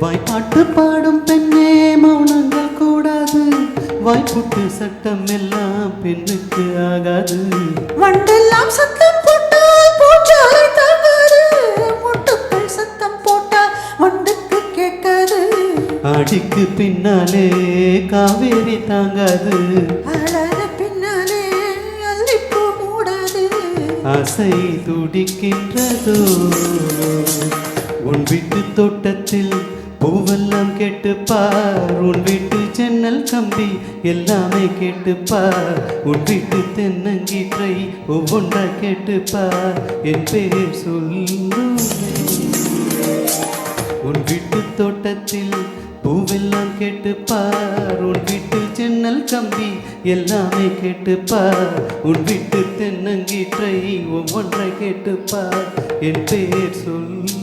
வாய்ப்பாட்டு பாடும் பெண்ணே மௌனங்கள் கூடாது. வாய்ப்புட்டு சட்டம் எல்லாம் பெண்ணுக்கு ஆகாது. வண்டெல்லாம் சத்தம் போட்டால் பூச்சாலை தாங்காது. முட்டுக்கள் சத்தம் போட்டால் வண்டுக்கு கேட்காது. அடிக்கு பின்னாலே காவேரி தாங்காது. அழக பின்னாலே அள்ளிப்பூ மூடாது. ஆசை துடிக்கின்றதோ உன் வீட்டு தோட்டத்தில் பூவெல்லாம் கேட்டுப்பார். உன் வீட்டு ஜன்னல் கம்பி எல்லாமே கேட்டுப்பார். உன் வீட்டு தென்னங்கீற்றை ஒவ்வொன்றா கேட்டுப்பார். என் பேர் சொல்லும் உன் வீட்டு தோட்டத்தில் பூவெல்லாம் கேட்டுப்பார். உன் வீட்டு ஜன்னல் கம்பி எல்லாமே கேட்டுப்பார். உன் வீட்டு தென்னங்கீற்றை ஒவ்வொன்றை கேட்டுப்பார். என் பேர் சொல்லும்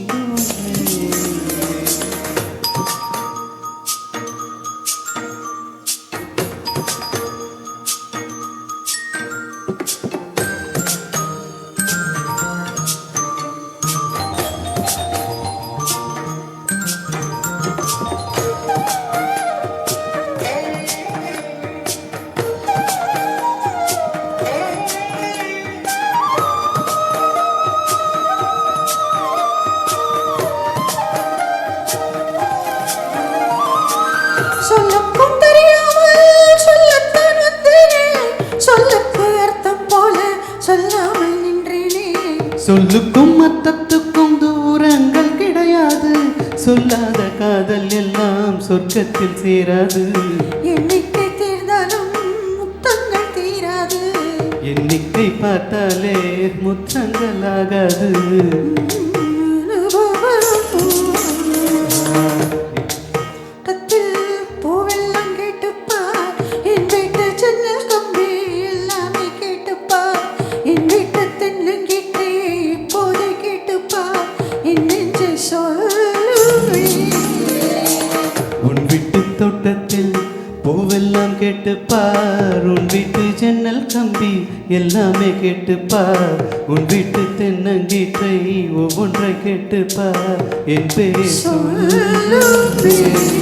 சொல்லக்கும் தெரியாமல் சொல்லத்தான் வந்தேனே. சொல்லுக்கு அர்த்தம் போல சொல்லாமல் நின்றேனே. சொல்லுக்கும் அர்த்தத்துக்கும் தூரங்கள் கிடையாது. சொல்லாத காதல் எல்லாம் சொர்க்கத்தில் சேராது. எண்ணிக்கை தீர்ந்தாலும் முத்தங்கள் தீராது. எண்ணிக்கை பார்த்தாலே முத்தங்கள் ஆகாது. பூவெல்லாம் கேட்டுப்பார். என் வீட்டு ஜன்னல் கம்பி எல்லாமே கேட்டுப்பார். என் வீட்டு தென்னங்கீற்றை இப்போது கேட்டுப்பார். என் நெஞ்சை சொல்லுவேன். உன் வீட்டு தோட்டத்தில் பூவெல்லாம் கேட்டுப்பார். உன் வீட்டு ஜன்னல் கம்பி எல்லாமே கேட்டுப்பார். உன் வீட்டு தென்னங்கீற்றை ஒவ்வொன்றை கேட்டுப்பார். என் பேர் சொல்லுவேன்.